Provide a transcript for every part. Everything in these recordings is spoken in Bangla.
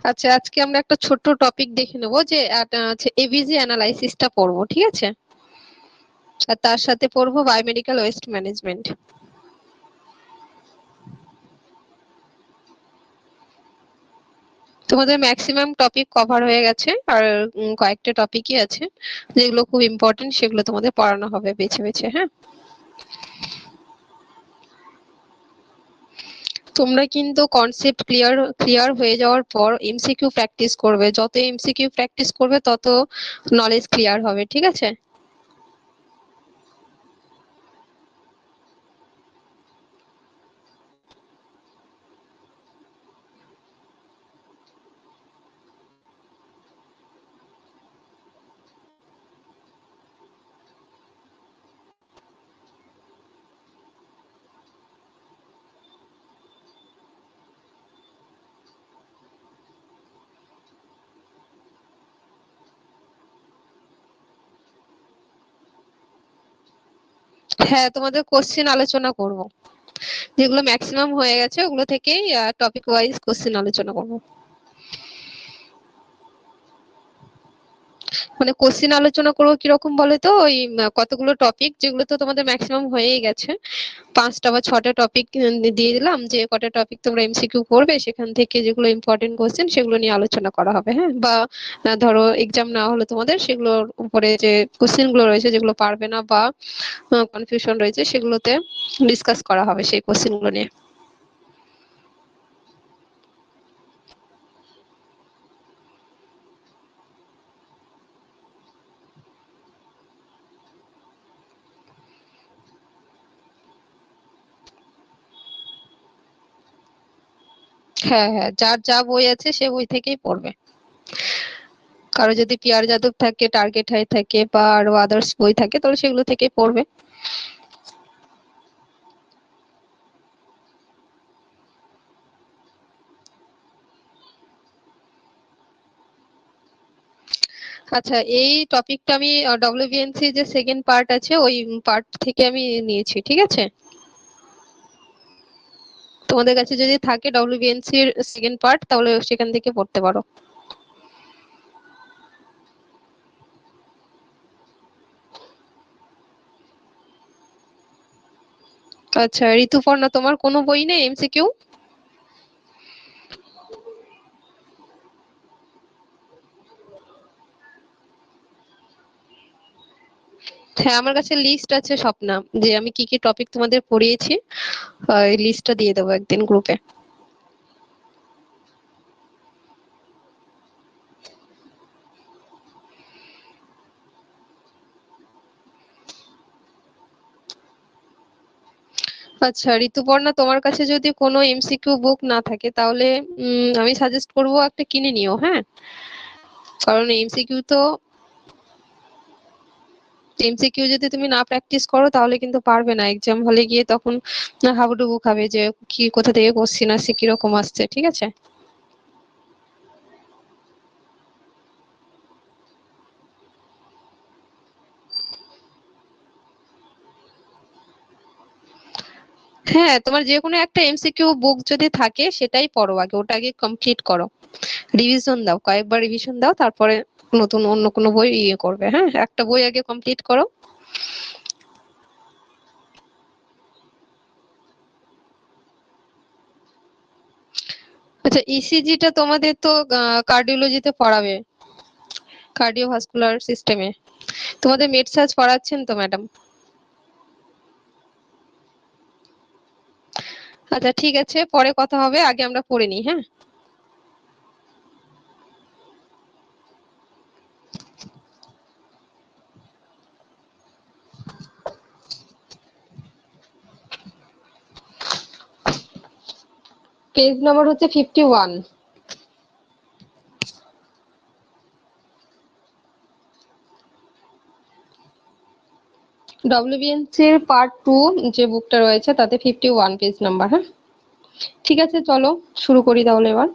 আচ্ছা, আজকে আমরা একটা ছোট্ট টপিক দেখে নেবো যে এবিজি অ্যানালাইসিসটা পড়বো, ঠিক আছে? আর তার সাথে পড়বো বায়োমেডিক্যাল ওয়েস্ট ম্যানেজমেন্ট। তোমাদের ম্যাক্সিমাম টপিক কভার হয়ে গেছে, আর কয়েকটা টপিকই আছে যেগুলো খুব ইম্পর্টেন্ট, সেগুলো তোমাদের পড়ানো হবে বেছে বেছে। হ্যাঁ, তোমরা কিন্তু কনসেপ্ট ক্লিয়ার ক্লিয়ার হয়ে যাওয়ার পর এমসিকিউ প্র্যাকটিস করবে। যত এমসিকিউ প্র্যাকটিস করবে তত নলেজ ক্লিয়ার হবে, ঠিক আছে? হ্যাঁ, তোমাদের কোশ্চেন আলোচনা করব, যেগুলো ম্যাক্সিমাম হয়ে গেছে ওগুলো থেকেই টপিক ওয়াইজ কোশ্চেন আলোচনা করব। মানে কোশ্চেন আলোচনা করবো কিরকম বলে তো, ওই কতগুলো টপিক যেগুলো তো তোমাদের ম্যাক্সিমাম হয়েই গেছে, 5টা বা 6টা টপিক দিয়ে দিলাম, যে কটা টপিক তোমরা এমসিকিউ করবে সেখান থেকে যেগুলো ইম্পর্টেন্ট কোশ্চেন সেগুলো নিয়ে আলোচনা করা হবে। হ্যাঁ, বা ধরো এক্সাম না হলে তোমাদের সেগুলোর উপরে যে কোশ্চেন গুলো রয়েছে যেগুলো পারবে না বা কনফিউশন রয়েছে সেগুলোতে ডিসকাস করা হবে সেই কোশ্চেন গুলো নিয়ে। হ্যাঁ হ্যাঁ, যার যা বই আছে সে বই থেকেই পড়বে। কারো যদি পিয়ার যাদব থাকে, টার্গেট হাই থাকে বা আরো আদার্স বই থাকে তাহলে সেগুলো থেকেই পড়বে। আচ্ছা, এই টপিকটা আমি ডব্লিউবিএনসি যে সেকেন্ড পার্ট আছে ওই পার্ট থেকে আমি নিয়েছি, ঠিক আছে? তোমাদের কাছে যদি থাকে ডব্লিউবিএনসি এর সেকেন্ড পার্ট তাহলে সেখান থেকে পড়তে পারো। আচ্ছা, ঋতুপর্ণা, তোমার কোনো বই নেই এমসিকিউ? হ্যাঁ, আমার কাছে লিস্ট আছে স্বপ্না, যে আমি কি কি টপিক তোমাদের পড়িয়েছি। এই লিস্টটা দিয়ে দেবো একদিন গ্রুপে। আচ্ছা ঋতুপর্ণা, তোমার কাছে যদি কোনো এমসিকিউ বুক না থাকে তাহলে আমি সাজেস্ট করবো একটা কিনে নিও। হ্যাঁ, কারণ এমসিকিউ যদি তুমি না প্র্যাকটিস করো তাহলে কিন্তু পারবে না এক্সাম হলে গিয়ে, তখন হাবুডুবু খাবে যে কি কোথা থেকে কোশ্চিন আসছে কিরকম আসছে, ঠিক আছে? হ্যাঁ, তোমার যে কোনো একটা এমসিকিউ বুক যদি থাকে সেটাই পড়ো, আগে ওটা আগে কমপ্লিট করো, রিভিশন দাও, কয়েকবার রিভিশন দাও, তারপরে নতুন অন্য কোনো বই করবে। হ্যাঁ, একটা বই আগে কমপ্লিট করো। আচ্ছা, ইসিজিটা তোমাদের তো কার্ডিওলজিতে পড়াবে, কার্ডিওভাস্কুলার সিস্টেমে। তোমাদের মেড সার্চ পড়াচ্ছেন তো ম্যাডাম? আচ্ছা ঠিক আছে, পরে কথা হবে, আগে আমরা পড়ে নিই। হ্যাঁ, পেজ নাম্বার হচ্ছে 51। ডব্লিউবিএনসি এর পার্ট 2 যে বুকটা রয়েছে তাতে 51 পেজ নাম্বার। হ্যাঁ, ঠিক আছে, চলো শুরু করি তাহলে এবার।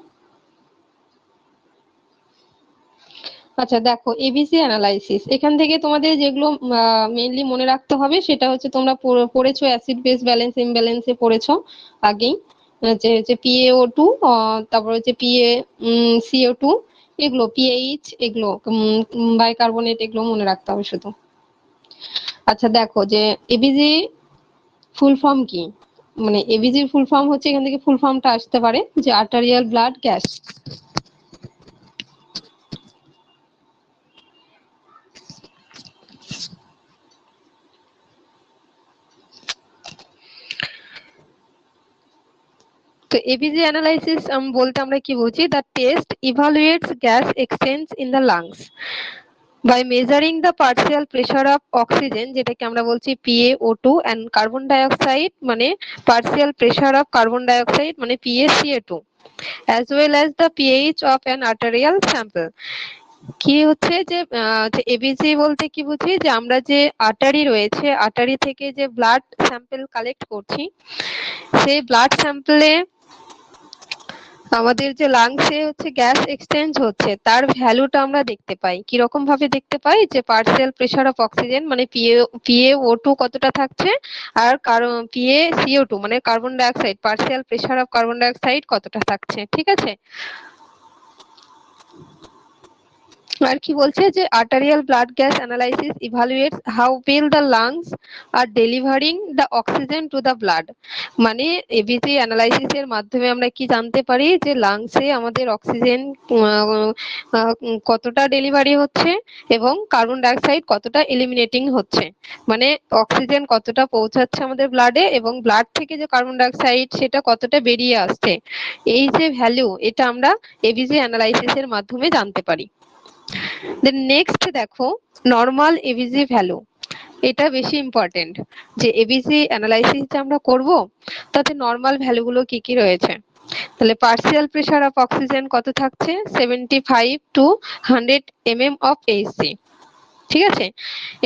আচ্ছা দেখো, এবিসি অ্যানালাইসিস এখান থেকে তোমাদের যেগুলো মেইনলি মনে রাখতে হবে সেটা হচ্ছে তোমরা পড়েছো অ্যাসিড বেস ব্যালেন্স ইমব্যালেন্সে পড়েছো আগেই। যে যে PaO2, তারপর হচ্ছে PaCO2, এগুলো PH, এগুলো বাইকার্বনেট, এগুলো মনে রাখতে হবে শুধু। আচ্ছা দেখো যে এবিজি ফুল ফর্ম কি, মানে এবিজির ফুল ফর্ম হচ্ছে, এখান থেকে ফুল ফর্মটা আসতে পারে যে আর্টারিয়াল ব্লাড গ্যাস। তো এবিজি অ্যানালাইসিস বলতে আমরা কি বুঝি? The test evaluates gas exchange in the lungs by measuring the partial pressure of oxygen, যেটাকে আমরা বলছি PaO2, and কার্বন ডাইঅক্সাইড মানে partial pressure of carbon dioxide মানে PaCO2, as well as the pH of an arterial sample। কি হচ্ছে যে এবিজি বলতে কি বুঝি? যে আমরা যে আর্টারি রয়েছে, আর্টারি থেকে যে ব্লাড স্যাম্পল কালেক্ট করছি, সেই ব্লাড স্যাম্পলে আমাদের যে লাংসে হচ্ছে গ্যাস এক্সচেঞ্জ হচ্ছে, তার ভ্যালুটা আমরা দেখতে পাই। কিরকম ভাবে দেখতে পাই? যে পার্শিয়াল প্রেসার অফ অক্সিজেন মানে PaO2 কতটা থাকছে, আর PaCO2 মানে carbon dioxide, partial pressure of carbon dioxide কতটা থাকছে, ঠিক আছে? আর কি বলছে? যে arterial blood gas analysis evaluates how well the lungs are delivering the oxygen to the blood. মানে এবিসি অ্যানালাইসিস এর মাধ্যমে আমরা কি জানতে পারি? যে লাংসে আমাদের অক্সিজেন কতটা ডেলিভারি হচ্ছে এবং কার্বন ডাইঅক্সাইড কতটা এলিমিনেটিং হচ্ছে, মানে অক্সিজেন কতটা পৌঁছাচ্ছে আমাদের ব্লাডে এবং ব্লাড থেকে যে কার্বন ডাইঅক্সাইড সেটা কতটা বেরিয়ে আসছে, এই যে ভ্যালু, এটা আমরা এবিসি অ্যানালাইসিস এর মাধ্যমে জানতে পারি। দেন নেক্সট দেখো নরমাল এবিসি ভ্যালু, এটা বেশি ইম্পর্টেন্ট। যে এবিসি অ্যানালাইসিস যে আমরা করব, তাতে নরমাল ভ্যালুগুলো কি কি রয়েছে। তাহলে পার্শিয়াল প্রেসার অফ অক্সিজেন কত থাকছে? 75 to 100 mm অফ এইচজি, ঠিক আছে?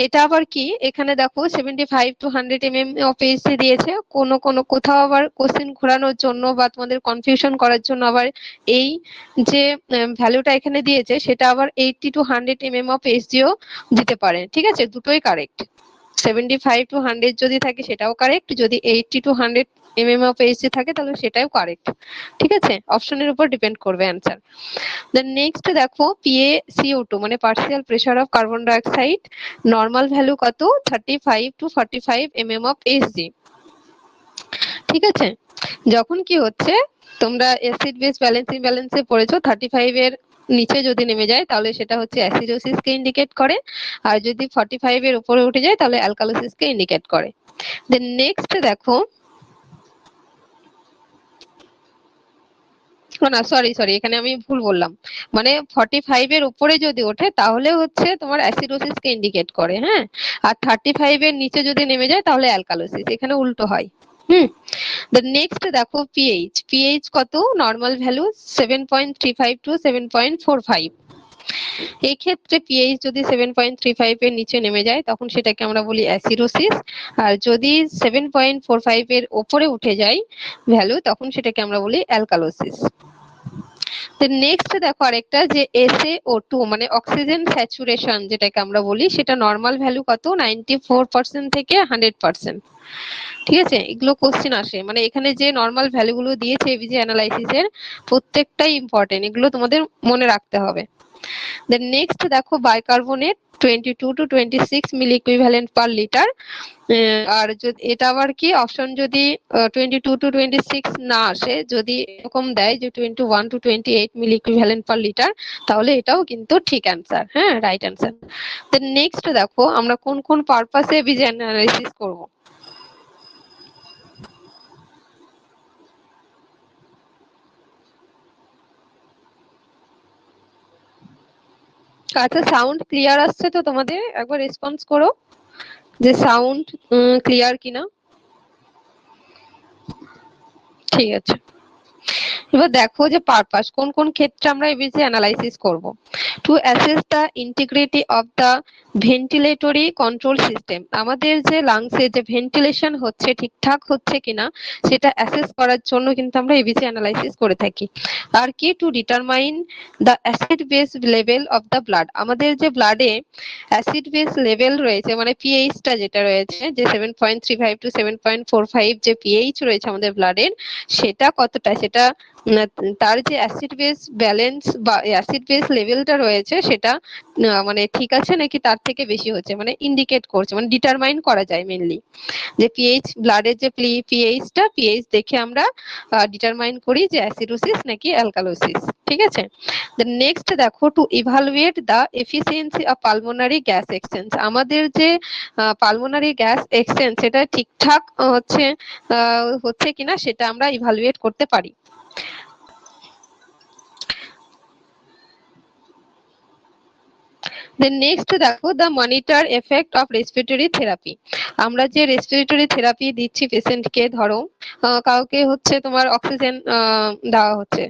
এটা আবার কি, এখানে দেখো 75 to 100 mm অফ এইচজি দিয়েছে, কোন কোথাও আবার কোশ্চেন ঘোরানোর জন্য বা তোমাদের কনফিউশন করার জন্য আবার এই যে ভ্যালুটা এখানে দিয়েছে সেটা আবার 80 to 100 mm অফ এইচজিও দিতে পারে, ঠিক আছে? দুটোই কারেক্ট। 75 to 100 যদি থাকে সেটাও কারেক্ট, যদি 80 to 100 mm অফ এইচজি থাকে তাহলে সেটাও কারেক্ট, ঠিক আছে? অপশনের উপর ডিপেন্ড করবে অ্যান্সার। দেন নেক্সট দেখো PaCO2 মানে partial pressure of carbon dioxide, normal value কত? 35 to 45 mm অফ এইচজি, ঠিক আছে? যখন কি হচ্ছে, তোমরা অ্যাসিড বেস ব্যালেন্সে পড়েছো, 35 এর নিচে যদি নেমে যায় তাহলে সেটা হচ্ছে অ্যাসিডোসিস কে ইন্ডিকেট করে, আর যদি 45 এর উপরে উঠে যায় তাহলে অ্যালকালোসিস কে ইন্ডিকেট করে। দেন নেক্সট দেখো, না সরি এখানে আমি ভুল বললাম, মানে 45 এর উপরে যদি ওঠে তাহলে হচ্ছে তোমার অ্যাসিডোসিস কে ইন্ডিকেট করে, হ্যাঁ? আর 35 এর নিচে যদি নেমে যায় তাহলে অ্যালকালোসিস, এখানে উল্টো হয়। দেন নেক্সট দেখো পিএইচ কত? Normal value 7.35 to 7.45। এই ক্ষেত্রে পিএইচ যদি 7.35 এর নিচে নেমে যায় তখন সেটাকে আমরা বলি অ্যাসিডোসিস, আর যদি 7.45 এর উপরে উঠে যায় ভ্যালু তখন সেটাকে আমরা বলি অ্যালকালোসিস। নেক্সট দেখো আরেকটা, যে SaO2 মানে অক্সিজেন স্যাচুরেশন যেটাকে আমরা বলি, সেটা নরমাল ভ্যালু কত? 94% থেকে 100%, ঠিক আছে? এগুলো কোশ্চেন আসে, মানে এখানে যে নরমাল ভ্যালুগুলো দিয়েছে এবিজি অ্যানালাইসিস এর প্রত্যেকটাই ইম্পর্টেন্ট, এগুলো তোমাদের মনে রাখতে হবে। দেন নেক্সট দেখো bicarbonate 22 to 26 milli equivalent per litre, আর যদি এটা আবার কি অপশন যদি 22 to 26 না আসে, যদি এরকম দেয় যে 21 to 28 milli equivalent per litre, তাহলে এটাও কিন্তু ঠিক অ্যান্সার, হ্যাঁ, রাইট অ্যান্সার। দেন নেক্সট দেখো আমরা কোন কোন পারপাসে এবিজি অ্যানালাইসিস করব। আচ্ছা সাউন্ড ক্লিয়ার আসছে তো তোমাদের? একবার রেসপন্স করো যে সাউন্ড ক্লিয়ার কিনা। ঠিক আছে, এবার দেখো যে পারপাস কোন কোন ক্ষেত্রে আমরা এবিসি অ্যানালাইসিস করব। To assess the integrity of the ventilatory control system, আমাদের যে লাংসে যে ভেন্টিলেশন হচ্ছে ঠিকঠাক হচ্ছে কিনা সেটা অ্যাসেস করার জন্য কিন্তু আমরা এবিসি অ্যানালাইসিস করে থাকি। আর কি, to determine the acid base level of the blood, আমাদের যে ব্লাডে অ্যাসিড বেস লেভেল রয়েছে মানে পিএইচটা যেটা রয়েছে যে 7.35 টু 7.45 যে পিএইচ রয়েছে আমাদের ব্লাডের, সেটা কতটা, সেটা তার যে অ্যাসিড বেস ব্যালেন্স বা অ্যাসিড বেস লেভেলটা রয়েছে সেটা মানে ঠিক আছে নাকি তার থেকে বেশি হচ্ছে, মানে ইন্ডিকেট করছে, মানে ডিটারমাইন করা যায় মেনলি যে পিএইচ, ব্লাডের যে পিএইচ দেখে আমরা ডিটারমাইন করি যে অ্যাসিডোসিস নাকি অ্যালকালোসিস। ঠিক আছে। নেক্সট দেখো, two evaluate the efficiency of pulmonary gas exchange, আমাদের যে পালমোনারি গ্যাস এক্সচেঞ্জ সেটা ঠিকঠাক হচ্ছে কিনা সেটা আমরা ইভালুয়েট করতে পারি। দেন নেক্সট দেখো, the monitor effect of respiratory therapy, আমরা যে রেসপিরেটরি থেরাপি দিচ্ছি পেশেন্টকে, ধরো কাউকে হচ্ছে তোমার অক্সিজেন দেওয়া হচ্ছে,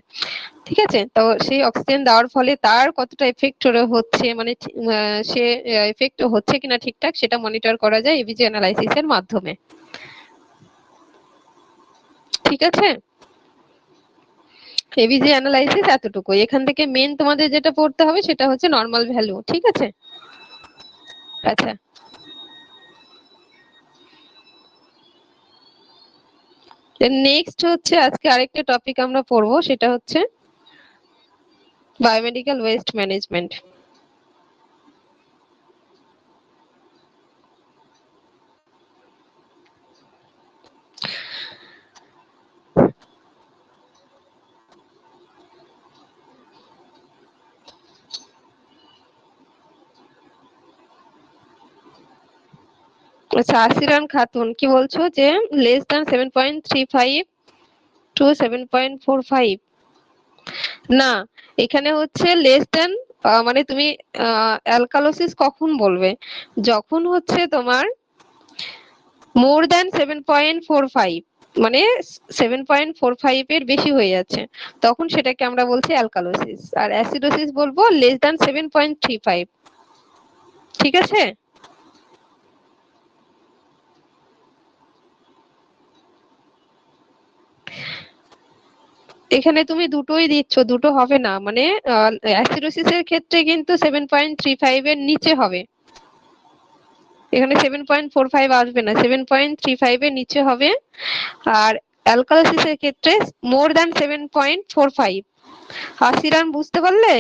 ঠিক আছে, তো সেই অক্সিজেন দেওয়ার ফলে তার কতটা এফেক্ট হচ্ছে, মানে সে এফেক্ট হচ্ছে কিনা ঠিকঠাক সেটা মনিটর করা যায় এবিজি অ্যানালাইসিস এর মাধ্যমে। ঠিক আছে, এবিজি অ্যানালাইসিস এতটুকুই। এখান থেকে মেন তোমাদের যেটা পড়তে হবে সেটা হচ্ছে নর্মাল ভ্যালু। ঠিক আছে, আচ্ছা নেক্সট হচ্ছে আজকে আরেকটা টপিক আমরা পড়বো, সেটা হচ্ছে বায়োমেডিক্যাল ওয়েস্ট ম্যানেজমেন্ট। আচ্ছা, আসিরান খাতুন কি বলছো যে লেস দ্যান 7.35 টু 7.45, না এখানে হচ্ছে লেস দেন, মানে তুমি অ্যালকালোসিস কখন বলবে, যখন হচ্ছে তোমার মোর দেন 7.45, মানে 7.45 এর বেশি হয়ে যাচ্ছে, তখন সেটাকে আমরা বলছি অ্যালকালোসিস। আর অ্যাসিডোসিস বলবো লেস দেন 7.35। ঠিক আছে, এখানে তুমি দুটোই দিচ্ছ, দুটো হবে না, মানে অ্যাসিডোসিস এর ক্ষেত্রে কিন্তু 7.35 এর নিচে হবে, এখানে 7.45 আসবে না, 7.35 এর নিচে হবে। আর অ্যালকালোসিস এর ক্ষেত্রে মোর দ্যান 7.45। আসিরান বুঝতে পারলে?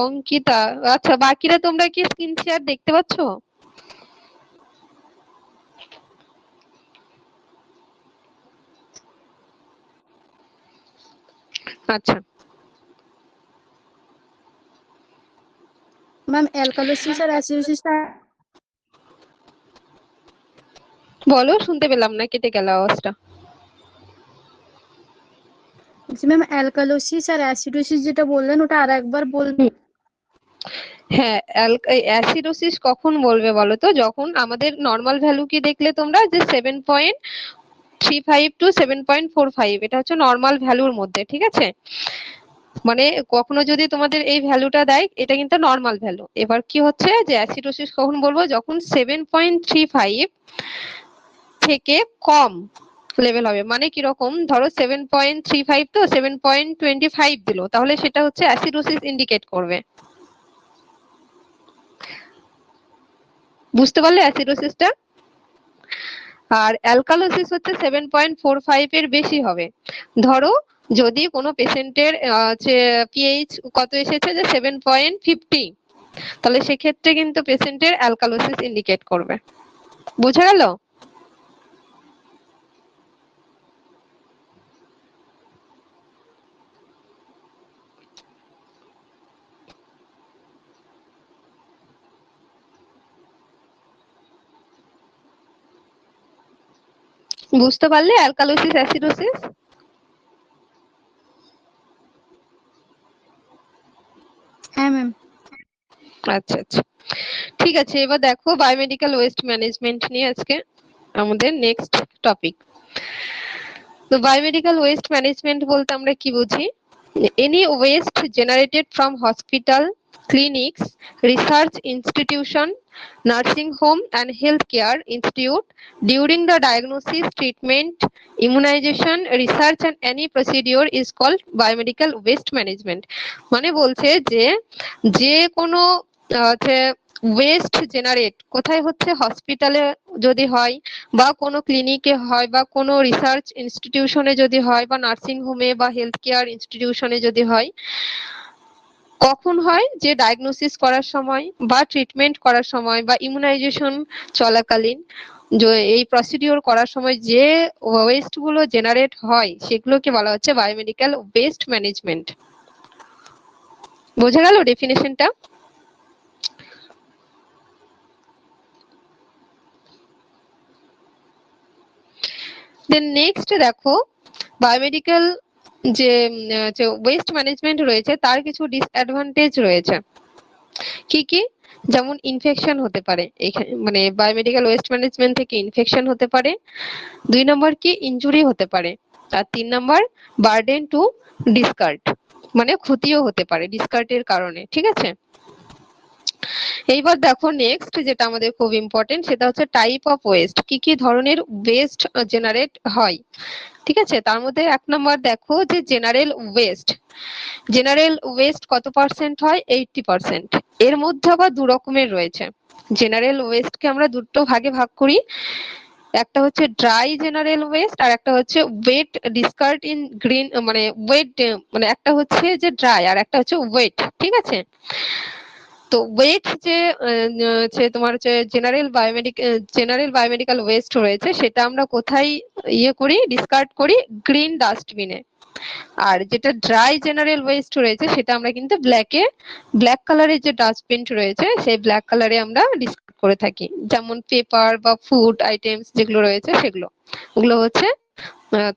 অঙ্কিতা, আচ্ছা বাকিরা তোমরা কি স্ক্রিন শেয়ার দেখতে পাচ্ছ? আচ্ছা ম্যাম অ্যালকালোসিস আর অ্যাসিডোসিসটা বলো, শুনতে পেলাম না, কেটে গেল আওয়াজটা। ম্যাম অ্যালকালোসিস আর অ্যাসিডোসিস যেটা বললেন ওটা আরেকবার বলবেন? হ্যাঁ, অ্যাসিডোসিস কখন বলবে বলো তো, যখন আমাদের নর্মাল ভ্যালু কি দেখলে তোমরা যে 7.35 টু 7.45, এটা হচ্ছে নর্মাল ভ্যালুর মধ্যে। ঠিক আছে, মানে কখনো যদি তোমাদের এই ভ্যালুটা দেয় এটা কিন্তু নর্মাল ভ্যালু। এবার কি হচ্ছে যে অ্যাসিডোসিস কখন বলবো, যখন 7.35 থেকে কম লেভেল হবে, মানে কিরকম, ধরো 7.35 তো 7.25 দিল, তাহলে সেটা হচ্ছে অ্যাসিডোসিস ইন্ডিকেট করবে। বুঝতে পারলে অ্যাসিডোসিসটা? আর অ্যালকালোসিস হচ্ছে 7.45 এর বেশি হবে। ধরো যদি কোনো পেশেন্টের যে পিএইচ কত এসেছে যে 7.50, তাহলে সেক্ষেত্রে কিন্তু পেশেন্টের অ্যালকালোসিস ইন্ডিকেট করবে। বোঝা গেল? বুঝতে পারলে অ্যালকালোসিস অ্যাসিডোসিস? হ্যাঁ ম্যাম। আচ্ছা আচ্ছা, ঠিক আছে। এবার দেখো বায়োমেডিক্যাল ওয়েস্ট ম্যানেজমেন্ট নিয়ে আজকে আমাদের নেক্সট টপিক। তো বায়োমেডিক্যাল ওয়েস্ট ম্যানেজমেন্ট বলতে আমরা কি বুঝি? Any West generated from hospital, clinics, research institution, nursing home and healthcare institute during the diagnosis, treatment, immunization, research and any procedure is called biomedical waste management। মানে বলছে যে যে কোনো হচ্ছে ওয়েস্ট জেনারেট কোথায় হচ্ছে, হসপিটালে যদি হয় বা কোনো ক্লিনিকে হয় বা কোনো রিসার্চ ইনস্টিটিউশনে যদি হয় বা নার্সিং হোমে বা হেলথ কেয়ার ইনস্টিটিউশনে যদি হয়, কখন হয়? যে ডায়াগনোসিস করার সময় বা ট্রিটমেন্ট করার সময় বা ইমিউনাইজেশন চলাকালীন এই প্রসিডিওর করার সময় যে ওয়েস্ট গুলো জেনারেট হয় সেগুলোকে বলা হচ্ছে বায়োমেডিক্যাল ওয়েস্ট ম্যানেজমেন্ট। বোঝা গেল ডেফিনেশনটা? দেন নেক্সট দেখো বায়োমেডিক্যাল যে ওয়েস্ট ম্যানেজমেন্ট রয়েছে তার কিছু ডিসঅ্যাডভান্টেজ রয়েছে। কি কি? যেমন ইনফেকশন হতে পারে, এখানে মানে বায়োমেডিক্যাল ওয়েস্ট ম্যানেজমেন্ট থেকে ইনফেকশন হতে পারে। 2 নম্বর কি, ইনজুরি হতে পারে। আর 3 নম্বর বার্ডেন টু ডিসকার্ড, মানে ক্ষতিও হতে পারে ডিসকার্ডের কারণে। ঠিক আছে, এইবার দেখো নেক্সট যেটা আমাদের খুব ইম্পর্টেন্ট সেটা হচ্ছে টাইপ অফ ওয়েস্ট, কি কি ধরনের ওয়েস্ট জেনারেট হয়। ঠিক আছে, তার মধ্যে 1 নম্বর দেখো যে জেনারেল ওয়েস্ট। জেনারেল ওয়েস্ট কত পার্সেন্ট হয়? 80%। এর মধ্যে আবার 2 রকমের রয়েছে। জেনারেল ওয়েস্টকে আমরা দুটো ভাগে ভাগ করি, একটা হচ্ছে ড্রাই জেনারেল ওয়েস্ট আর একটা হচ্ছে ওয়েট ডিসকার্ড ইন গ্রিন, মানে ওয়েট, মানে একটা হচ্ছে যে ড্রাই আর একটা হচ্ছে ওয়েট। ঠিক আছে, তো ওয়েট যে তোমার হচ্ছে জেনারেল বায়োমেডিক্যাল ওয়েস্ট রয়েছে সেটা আমরা কোথায় করি, ডিসকার্ড করি? গ্রিন ডাস্টবিনে। আর যেটা ড্রাই জেনারেল ওয়েস্ট রয়েছে সেটা আমরা কিন্তু ব্ল্যাক কালারের যে ডাস্টবিন রয়েছে সেই ব্ল্যাক কালারে আমরা ডিসকার্ড করে থাকি। যেমন পেপার বা ফুড আইটেমস যেগুলো রয়েছে সেগুলো, ওগুলো হচ্ছে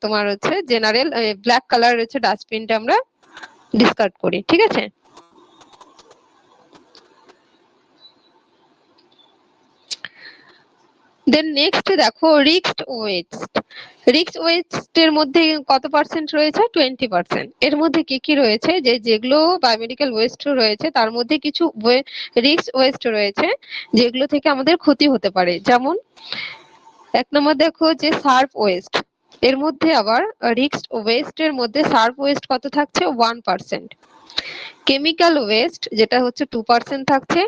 তোমার হচ্ছে জেনারেল ব্ল্যাক কালার হচ্ছে ডাস্টবিনটা আমরা ডিসকার্ড করি। ঠিক আছে, দেন নেক্সট দেখো রিস্কড ওয়েস্ট। রিস্ক ওয়েস্ট এর মধ্যে কত পার্সেন্ট রয়েছে? 20%। এর মধ্যে কি কি রয়েছে? যে যেগুলো বায়োমেডিক্যাল ওয়েস্ট রয়েছে তার মধ্যে কিছু রিস্ক ওয়েস্ট রয়েছে যেগুলো থেকে আমাদের ক্ষতি হতে পারে। যেমন 1 নম্বর দেখো যে সার্ফ ওয়েস্ট। এর মধ্যে আবার রিস্ক ওয়েস্ট এর মধ্যে সার্ফ ওয়েস্ট কত থাকছে? 1%। কেমিক্যাল ওয়েস্ট যেটা হচ্ছে 2% থাকছে।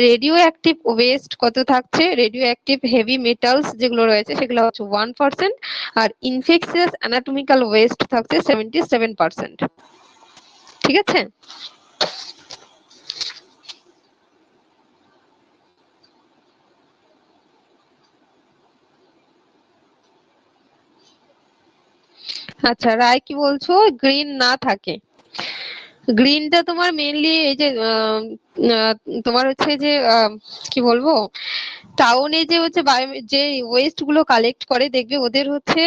রেডিও অ্যাক্টিভ ওয়েস্ট কত থাকছে? রেডিও অ্যাক্টিভ হেভি মেটালস যেগুলো রয়েছে সেগুলো হচ্ছে 1%। আর ইনফেকশিয়াস অ্যানাটমিক্যাল ওয়েস্ট থাকছে 77%। ঠিক আছে, আচ্ছা রায় কি বলছো? গ্রিন না থাকে। গ্রিনটা তোমার মেইনলি এই যে আহ, তোমার হচ্ছে যে কি বলবো, টাউনে যে হচ্ছে যে ওয়েস্ট গুলো কালেক্ট করে দেখবে ওদের হচ্ছে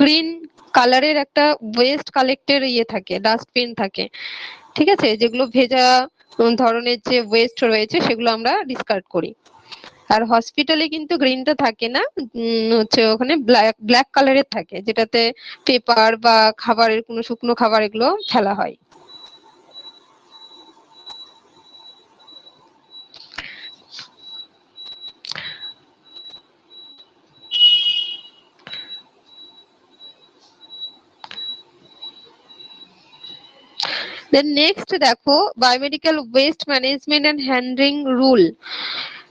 গ্রিন কালারের একটা ওয়েস্ট কালেক্টের থাকে, ডাস্টবিন থাকে। ঠিক আছে, যেগুলো ভেজা ধরনের যে ওয়েস্ট রয়েছে সেগুলো আমরা ডিসকার্ড করি। আর হসপিটালে কিন্তু গ্রিনটা থাকে না, হচ্ছে ওখানে ব্ল্যাক কালারের থাকে, যেটাতে পেপার বা খাবারের কোনো শুকনো খাবার এগুলো ফেলা হয়। দেন নেক্সট দেখো biomedical waste management and handling rule.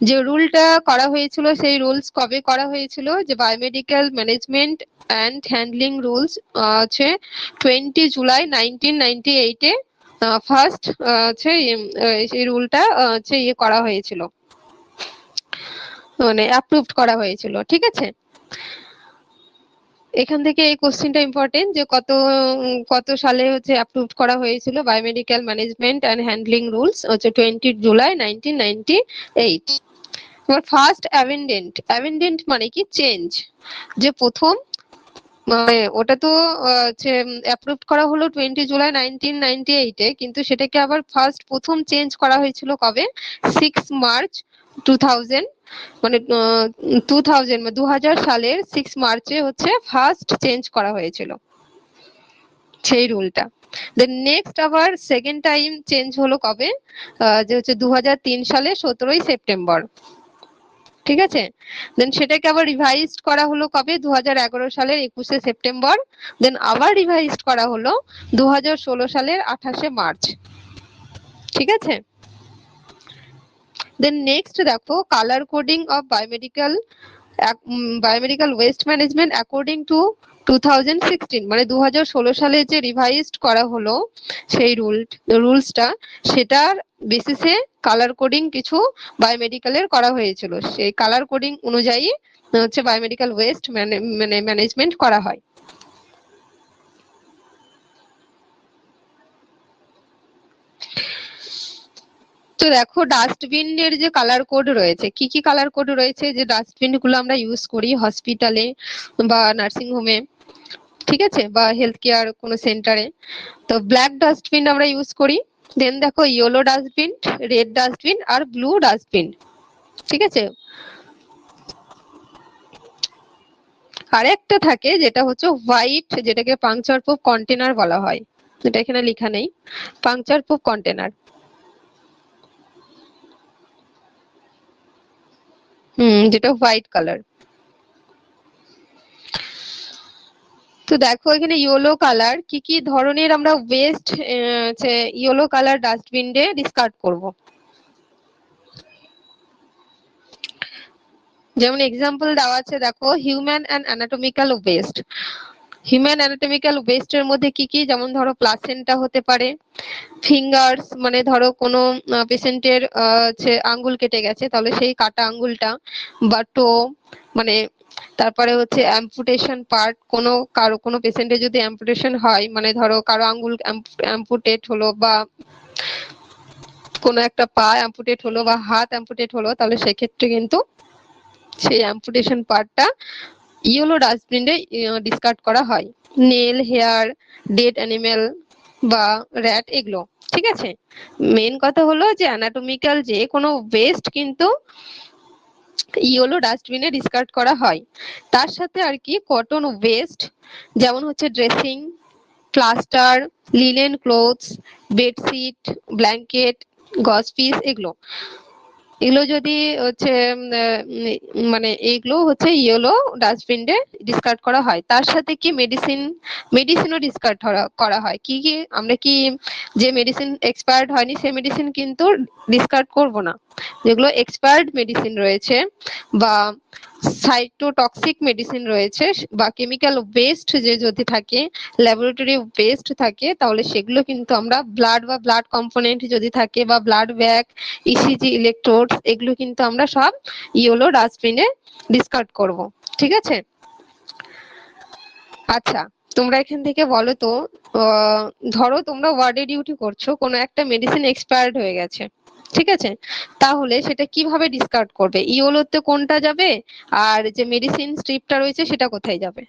যে রুলটা করা হয়েছিল সেই রুলস কবে করা হয়েছিল? যে biomedical management and handling rules হচ্ছে 20 জুলাই 1998-এ ফার্স্ট হচ্ছে এই রুলটা হচ্ছে করা হয়েছিল, মানে অ্যাপ্রুভড করা হয়েছিল। ঠিক আছে, এখান থেকে এই কোশ্চেনটা ইম্পর্টেন্ট যে কত সালে হচ্ছে অ্যাপ্রুভ করা হয়েছিল biomedical management and handling rules? হচ্ছে 20 জুলাই 1998। এবার ফার্স্ট অ্যামেন্ডেন্ট মানে কি চেঞ্জ, যে প্রথম মানে ওটা তো অ্যাপ্রুভ করা হলো 20 জুলাই 1998-এ, কিন্তু সেটাকে আবার প্রথম চেঞ্জ করা হয়েছিল কবে? 6 মার্চ 2000, মানে 2000 সালের 6 মার্চে হচ্ছে ফার্স্ট চেঞ্জ করা হয়েছিল সেই রুলটা। দেন নেক্সট আবার সেকেন্ড টাইম চেঞ্জ হলো কবে? যে হচ্ছে 2003 সালে 17 সেপ্টেম্বর। ঠিক আছে, দেন সেটাকে আবার রিভাইজড করা হলো কবে? 2011 সালের 21 সেপ্টেম্বর। দেন আবার রিভাইজড করা হলো 2016 সালের 28 মার্চ। ঠিক আছে, দেন নেক্সট দেখো colour coding of biomedical waste management according to 2016, মানে 2016 সালে যে রিভাইজড করা হলো সেই রুলসটা, সেটার বেসিসে কালার কোডিং কিছু বায়োমেডিক্যালের করা হয়েছিল। সেই কালার কোডিং অনুযায়ী হচ্ছে বায়োমেডিক্যাল ওয়েস্ট মানে ম্যানেজমেন্ট করা হয়। তো দেখো ডাস্টবিনের যে কালার কোড রয়েছে, কি কি কালার কোড রয়েছে, যে ডাস্টবিন গুলো আমরা ইউজ করি হসপিটালে বা নার্সিং হোমে, ঠিক আছে, বা হেলথ কেয়ার কোনো সেন্টারে। তো ব্ল্যাক ডাস্টবিন আমরা ইউজ করি। দেন দেখো ইয়েলো ডাস্টবিন, রেড ডাস্টবিন আর ব্লু ডাস্টবিন। ঠিক আছে, আর একটা থাকে যেটা হচ্ছে হোয়াইট, যেটাকে পাংচার প্রুফ কন্টেনার বলা হয়। এটা এখানে লেখা নেই, পাংচার প্রুফ কন্টেনার। যেটা হোয়াইট কালার। তো দেখো এখানে ইয়েলো কালার, কি কি ধরনের আমরা ওয়েস্ট ইয়েলো কালার ডাস্টবিনে ডিসকার্ড করব। যেমন এক্সাম্পল দেওয়া আছে, দেখো human and anatomical waste. Human anatomical ওয়েস্টের মধ্যে কি কি, যেমন ধরো প্লাসেন্টা হতে পারে, ফিঙ্গার্স মানে ধরো কোনো পেশেন্টের আঙ্গুল কেটে গেছে, তাহলে সেই কাটা আঙ্গুলটা, বা টো মানে, তারপরে হচ্ছে অ্যাম্পুটেশন পার্ট, কোনো পেশেন্টের যদি অ্যাম্পুটেশন হয়, মানে ধরো কারো আঙ্গুল অ্যাম্পুটেট হলো, বা কোনো একটা পা অ্যাম্পুটেট হলো, বা হাত অ্যাম্পুটেট হলো, তাহলে সেক্ষেত্রে কিন্তু সেই অ্যাম্পুটেশন পার্টটা ইয়েলো ডাস্টবিনে ডিসকার্ড করা হয়। নেল, হেয়ার, ডেড অ্যানিমেল বা র্যাট, এগুলো। ঠিক আছে, মেন কথা হলো যে অ্যানাটমিক্যাল যে কোনো ওয়েস্ট কিন্তু ইয়েলো ডাস্টবিনে ডিসকার্ড করা হয়। তার সাথে আর কি কটন ওয়েস্ট, যেমন হচ্ছে dressing, plaster, linen clothes, bedsheet, blanket, গজ পিস, এগুলো যদি হচ্ছে মানে এগুলো হচ্ছে ইয়েলো ডাস্টবিনে ডিসকার্ড করা হয়। তার সাথে কি মেডিসিনও ডিসকার্ড করা হয়। কি কি আমরা কি, যে মেডিসিন এক্সপায়ার্ড হয়নি সেই মেডিসিন কিন্তু ডিসকার্ড করব না। যেগুলো এক্সপায়ার্ড মেডিসিন রয়েছে, বা সাইটোটক্সিক মেডিসিন রয়েছে, বা কেমিক্যাল ওয়েস্ট যে যদি থাকে, ল্যাবরেটরি ওয়েস্ট থাকে, তাহলে সেগুলো কিন্তু আমরা ব্লাড কম্পোনেন্ট যদি থাকে, বা ব্লাড ব্যাগ, ইসিজি, ইলেকট্রোডস, এগুলো কিন্তু আমরা সব ইয়েলো ডাস্টবিনে ডিসকার্ড করব। ঠিক আছে, আচ্ছা তোমরা এখান থেকে বলো তো, ধরো তোমরা ওয়ার্ডে ডিউটি করছো, কোনো একটা মেডিসিন এক্সপায়ার্ড হয়ে গেছে, ঠিক আছে, তাহলে সেটা কিভাবে ডিসকার্ড করবে? ইয়েলোতে কোনটা যাবে, আর যে মেডিসিন স্ট্রিপটা রয়েছে সেটা কোথায় যাবে?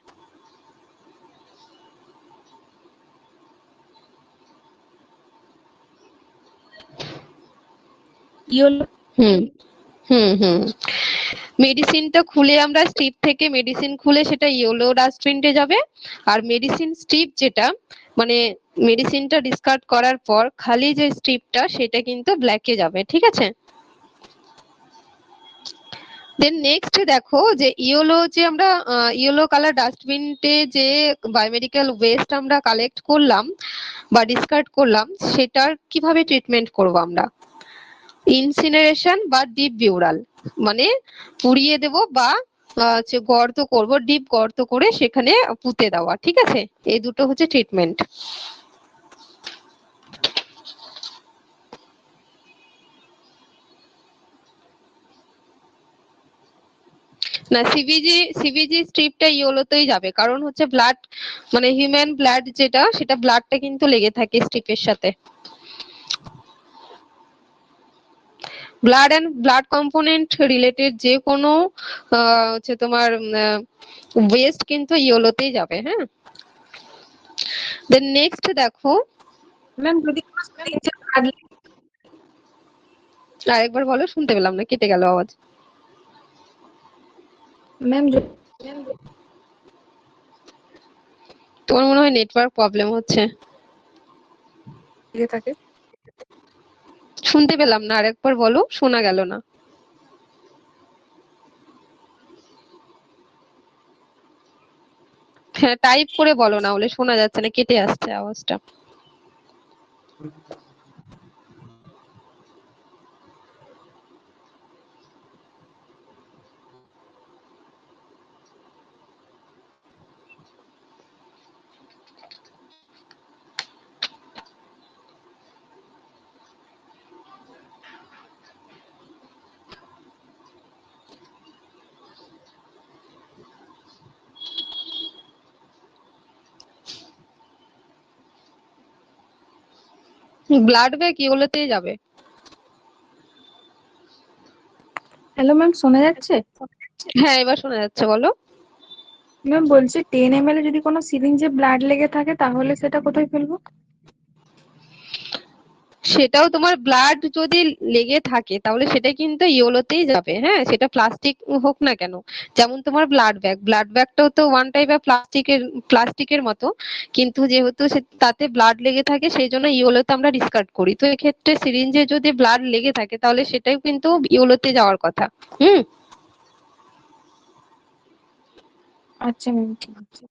ইয়েলো। হুম হুম হুম মেডিসিনটা খুলে আমরা স্ট্রিপ থেকে মেডিসিন খুলে সেটা ইয়েলো ডাস্টবিনে যাবে, আর মেডিসিন স্ট্রিপ যেটা মানে মেডিসিনটা ডিসকার্ড করার পর খালি যে স্ট্রিপটা সেটা কিন্তু ব্ল্যাকে যাবে। ঠিক আছে, দেন নেক্সট দেখো যে যে আমরা ইয়েলো কালার ডাস্টবিনতে যে বায়োমেডিক্যাল ওয়েস্ট আমরা কালেক্ট করলাম বা ডিসকার্ড করলাম, সেটার কিভাবে ট্রিটমেন্ট করব আমরা? ইনসিনারেশন বা ডিপ বিউরাল, মানে পুড়িয়ে দেব, বা গর্ত করব, ডিপ গর্ত করে সেখানে পুঁতে দেওয়া। ঠিক আছে, এই দুটো হচ্ছে ট্রিটমেন্ট। না, সিবিজি স্ট্রিপটা ইয়েলোতেই যাবে, কারণ হচ্ছে ব্লাড মানে হিউম্যান ব্লাড যেটা, সেটা ব্লাডটা কিন্তু লেগে থাকে স্ট্রিপের সাথে। Blood and blood component related যে কোনো হচ্ছে তোমার ওয়েস্ট কিন্তু ইয়েলোতেই যাবে। হ্যাঁ, দেন নেক্সট দেখো ম্যাম যদি আরেকবার বলো, শুনতে পেলাম না, কেটে গেল আওয়াজ। ম্যাম তোমার মনে হয় নেটওয়ার্ক প্রবলেম হচ্ছে, থাকে শুনতে পেলাম না, আরেকবার বলো, শোনা গেল না। হ্যাঁ, টাইপ করে বলো, না হলে শোনা যাচ্ছে না, কেটে আসছে আওয়াজটা। ব্লাড ব্যাগ ইয়েলোতেই যাবে। হ্যালো ম্যাম শোনা যাচ্ছে? হ্যাঁ, এবার শোনা যাচ্ছে, বলো। ম্যাম বলছি 10 ml যদি কোনো সিরিঞ্জে ব্লাড লেগে থাকে তাহলে সেটা কোথায় ফেলবো? সেটাও তোমার ব্লাড যদি লেগে থাকে তাহলে সেটা কিন্তু ইয়েলোতেই যাবে। হ্যাঁ, সেটা প্লাস্টিক হোক না কেন, যেমন তোমার ব্লাড ব্যাগটাও তো ওয়ান টাইপ অফ প্লাস্টিকের মতো, কিন্তু যেহেতু তাতে ব্লাড লেগে থাকে সেই জন্য ইয়েলোতে আমরা ডিসকার্ড করি। তো এক্ষেত্রে সিরিঞ্জে যদি ব্লাড লেগে থাকে তাহলে সেটাও কিন্তু ইয়েলোতে যাওয়ার কথা। হুম, আচ্ছা ম্যাম ঠিক আছে।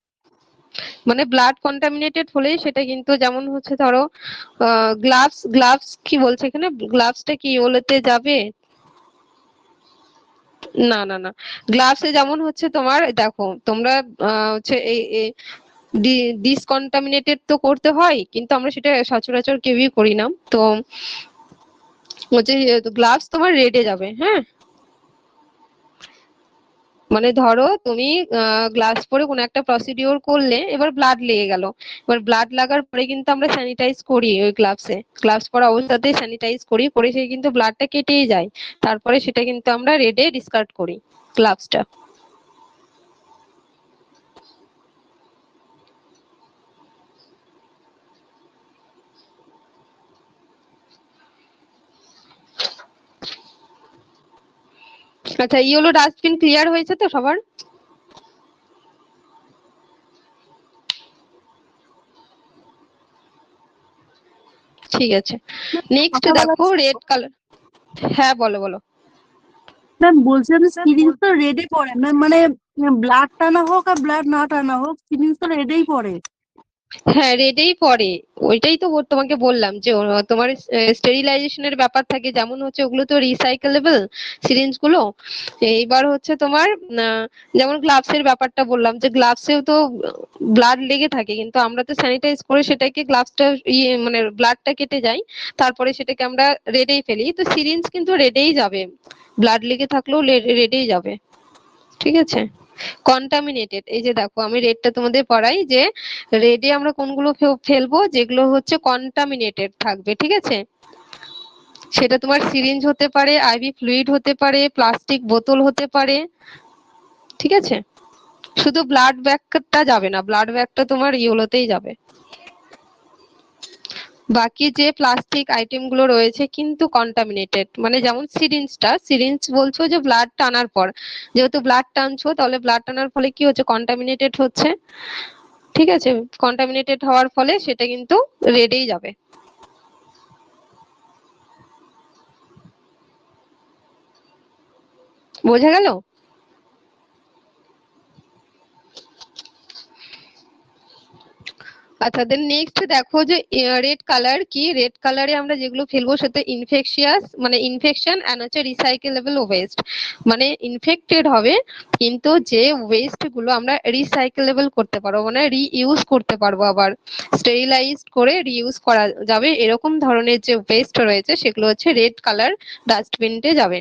মানে ব্লাড কন্টামিনেটেড হলেই সেটা কিন্তু, যেমন হচ্ছে ধরো গ্লাভস কি বলছে এখানে, গ্লাভসটা কি ইয়েলোতে যাবে? না না না, গ্লাভসে যেমন হচ্ছে তোমার দেখো, তোমরা হচ্ছে এই ডিসকন্টামিনেটেড তো করতে হয়, কিন্তু আমরা সেটা সচরাচর কেউই করি না। তো হচ্ছে গ্লাভস তোমার রেডে যাবে। হ্যাঁ, মানে ধরো তুমি গ্লাভস পরে কোনো একটা প্রসিডিওর করলে, এবার ব্লাড লেগে গেল, এবার ব্লাড লাগার পরে কিন্তু আমরা স্যানিটাইজ করি, ওই গ্লাভস পরা অবস্থাতেই স্যানিটাইজ করি, করে সে কিন্তু ব্লাডটা কেটেই যায়, তারপরে সেটা কিন্তু আমরা রেডে ডিসকার্ড করি গ্লাভসটা। আচ্ছা, ইয়েলো ডাস্টবিন ক্লিয়ার হয়েছে তো সবার? ঠিক আছে, নেক্সট দেখো রেড কালার। হ্যাঁ, বলো বলো। ম্যাম বলছিলাম সিরিঞ্জ তো রেডে পড়ে ম্যাম, মানে ব্লাড টানা হোক আর ব্লাড না টানা হোক সিরিঞ্জ তো রেডেই পড়ে। হ্যাঁ, রেডেই পড়ে, ওইটাই তো তোমাকে বললাম যে তোমার স্টেরিলাইজেশনের ব্যাপার থাকে, যেমন হচ্ছে ওগুলো তো রিসাইকেলেবল সিরিঞ্জ গুলো। এইবার হচ্ছে তোমার যেমন গ্লাভসের ব্যাপারটা বললাম, যে গ্লাভসেও তো ব্লাড লেগে থাকে, কিন্তু আমরা তো স্যানিটাইজ করে সেটাকে গ্লাভসটা মানে ব্লাডটা কেটে যায়, তারপরে সেটাকে আমরা রেডেই ফেলি। তো সিরিঞ্জ কিন্তু রেডেই যাবে, ব্লাড লেগে থাকলেও রেডেই যাবে। ঠিক আছে, কন্টামিনেটেড, এই যে দেখো আমি রেডটা তোমাদের পড়াই, যে রেডে আমরা কোনগুলো ফেলবো, যেগুলো হচ্ছে কন্টামিনেটেড থাকবে। ঠিক আছে, সেটা তোমার সিরিঞ্জ হতে পারে, আইভি ফ্লুইড হতে পারে, প্লাস্টিক বোতল হতে পারে। ঠিক আছে, শুধু ব্লাড ব্যাগটা যাবে না, ব্লাড ব্যাগটা তোমার ইয়েলোতেই যাবে। বাকি যে প্লাস্টিক আইটেম গুলো রয়েছে কিন্তু কন্টামিনেটেড, মানে যেমন সিরিঞ্জ বলছো যে ব্লাড টানার পর, যেহেতু ব্লাড টানছো তাহলে ব্লাড টানার ফলে কি হচ্ছে, কন্টামিনেটেড হচ্ছে। ঠিক আছে, কন্টামিনেটেড হওয়ার ফলে সেটা কিন্তু রেডেই যাবে। বোঝা গেল? আচ্ছা, দেন নেক্সট দেখো যে রেড কালার কি, রেড কালারে আমরা যেগুলো ফেলবো সেটা ইনফেকশিয়াস, মানে ইনফেকশন এন্ড হচ্ছে রিসাইকেলেবল ওয়েস্ট, মানে ইনফেক্টেড হবে কিন্তু যে ওয়েস্ট গুলো আমরা রিসাইকেলেবল করতে পারবো, মানে রিইউজ করতে পারবো, আবার স্টেরিলাইজ করে রিইউজ করা যাবে, এরকম ধরনের যে ওয়েস্ট রয়েছে সেগুলো হচ্ছে রেড কালার ডাস্টবিনতে যাবে।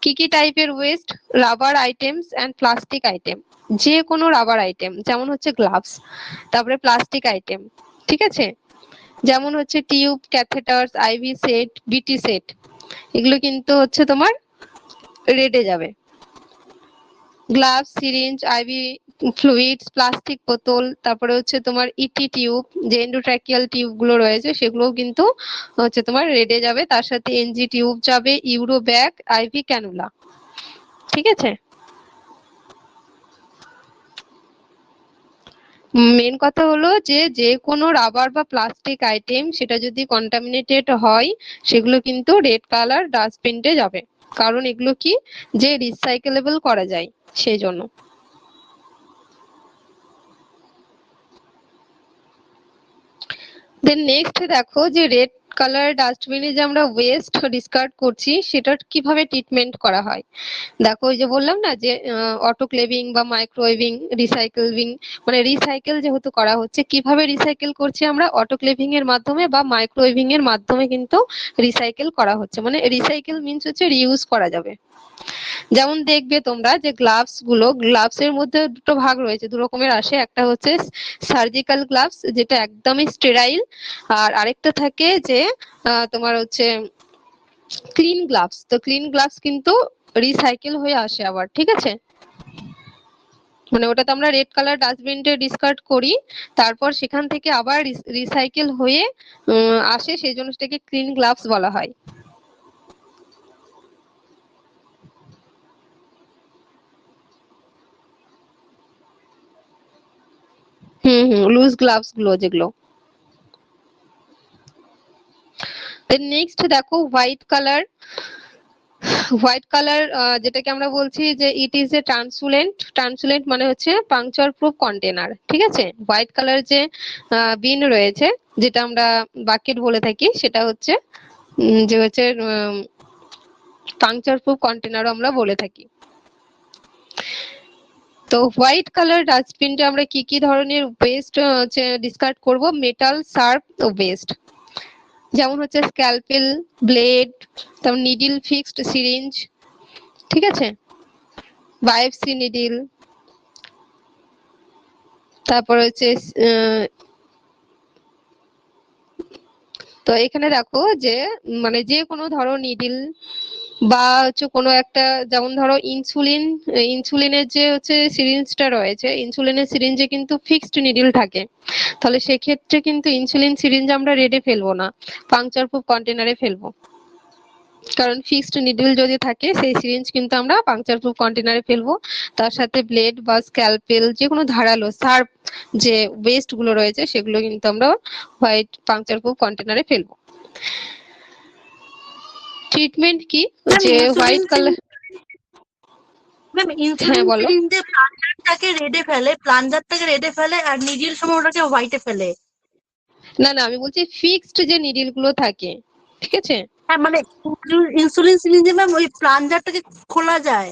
কি কি টাইপের waste? Rubber items and plastic item, যে কোনো রাবার আইটেম, যেমন হচ্ছে গ্লাভস, তারপরে প্লাস্টিক আইটেম। ঠিক আছে, যেমন হচ্ছে tube, catheters, IV set, BT set, এগুলো কিন্তু হচ্ছে তোমার রেডে যাবে। Gloves, syringe, IV fluids, plastic বোতল, তারপরে হচ্ছে তোমার ইটি টিউব, যে এন্ডোট্রাকিয়াল টিউব গুলো রয়েছে সেগুলোও কিন্তু হচ্ছে তোমার রেডে যাবে। তার সাথে এনজি টিউব যাবে, ইউরো ব্যাগ, আইভি ক্যানুলা। ঠিক আছে, মেন কথা হলো যে যে কোনো রাবার বা প্লাস্টিক আইটেম সেটা যদি কন্টামিনেটেড হয় সেগুলো কিন্তু রেড কালার ডাস্টবিনে যাবে, কারণ এগুলো কি যে রিসাইকেলেবল করা যায় সেই জন্য। দেন নেক্সট দেখো যে রেড কালার ডাস্টবিনে যে আমরা ওয়েস্ট ডিসকার্ড করছি সেটার কিভাবে ট্রিটমেন্ট করা হয়। দেখো ওই যে বললাম না যে অটোক্লেভিং বা মাইক্রোওয়েভিং, রিসাইকেলিং, মানে রিসাইকেল যেহেতু করা হচ্ছে, কিভাবে রিসাইকেল করছি আমরা অটোক্লেভিং এর মাধ্যমে বা মাইক্রোওয়েভিং এর মাধ্যমে কিন্তু রিসাইকেল করা হচ্ছে। মানে রিসাইকেল মিন্স হচ্ছে রিইউজ করা যাবে। যেমন দেখবে তোমরা যে গ্লাভস এর মধ্যে দুটো ভাগ রয়েছে, দু রকমের আসে, একটা হচ্ছে সার্জিক্যাল গ্লাভস যেটা একদমই স্টেরাইল, আর আরেকটা থাকে যে তোমার হচ্ছে ক্লিন গ্লাভস। তো ক্লিন গ্লাভস কিন্তু রিসাইকেল হয়ে আসে আবার, ঠিক আছে, মানে ওটাতে আমরা রেড কালার ডাস্টবিনে ডিসকার্ড করি, তারপর সেখান থেকে আবার রিসাইকেল হয়ে আসে, সেই জন্য সেটাকে ক্লিন গ্লাভস বলা হয়। লুজ গ্লাভস গুলো যেগুলো। দেন নেক্সট দেখো হোয়াইট কালার, যেটাকে আমরা বলছি যে ইট ইজ এ ট্রান্সলুলেন্ট মানে হচ্ছে পাংচার প্রুফ কন্টেনার। ঠিক আছে, হোয়াইট কালার যে বিন রয়েছে যেটা আমরা বাকেট বলে থাকি সেটা হচ্ছে যে হচ্ছে পাংচার প্রুফ কন্টেনারও আমরা বলে থাকি। তো হোয়াইট কালার ডাস্টবিনটা আমরা কি কি ধরনের ওয়েস্ট ডিসকার্ড করব, মেটাল, শার্প ওয়েস্ট, যেমন হচ্ছে স্ক্যালপেল, ব্লেড, তারপর নিডল ফিক্সড সিরিঞ্জ, ঠিক আছে, বায়োপসি নিডল, তারপর হচ্ছে তো এখানে দেখো যে মানে যে কোনো ধরো নিডল বা হচ্ছে কোনো একটা, যেমন ধরো ইনসুলিনের যে হচ্ছে সিরিঞ্জটা রয়েছে, ইনসুলিনের সিরিঞ্জে কিন্তু ফিক্সড নিডল থাকে, তাহলে সেক্ষেত্রে কিন্তু ইনসুলিন সিরিঞ্জ আমরা রেডে ফেলবো না, পাংচার প্রুফ কন্টেনারে ফেলবো, কারণ ফিক্সড নিডল যদি থাকে সেই সিরিঞ্জ কিন্তু আমরা পাংচার প্রুফ কন্টেনারে ফেলবো। তার সাথে ব্লেড বা স্ক্যালপেল, যে কোনো ধারালো শার্প যে ওয়েস্ট গুলো রয়েছে সেগুলো কিন্তু আমরা হোয়াইট পাংচার প্রুফ কন্টেনারে ফেলবো। ট্রিটমেন্ট কি, যে হোয়াইট কালার, ম্যাম হ্যাঁ ইনসুলিন বলো। সিরিঞ্জে প্লাঞ্জারটাকে রেডে ফেলে আর নিডিল সময় ওটাকে হোয়াইটে ফেলে। না না, আমি বলছি ফিক্সড যে নিডল গুলো থাকে, ঠিক আছে। হ্যাঁ মানে ইনসুলিন সিরিঞ্জে ম্যাম ওই প্লাঞ্জারটাকে খোলা যায়,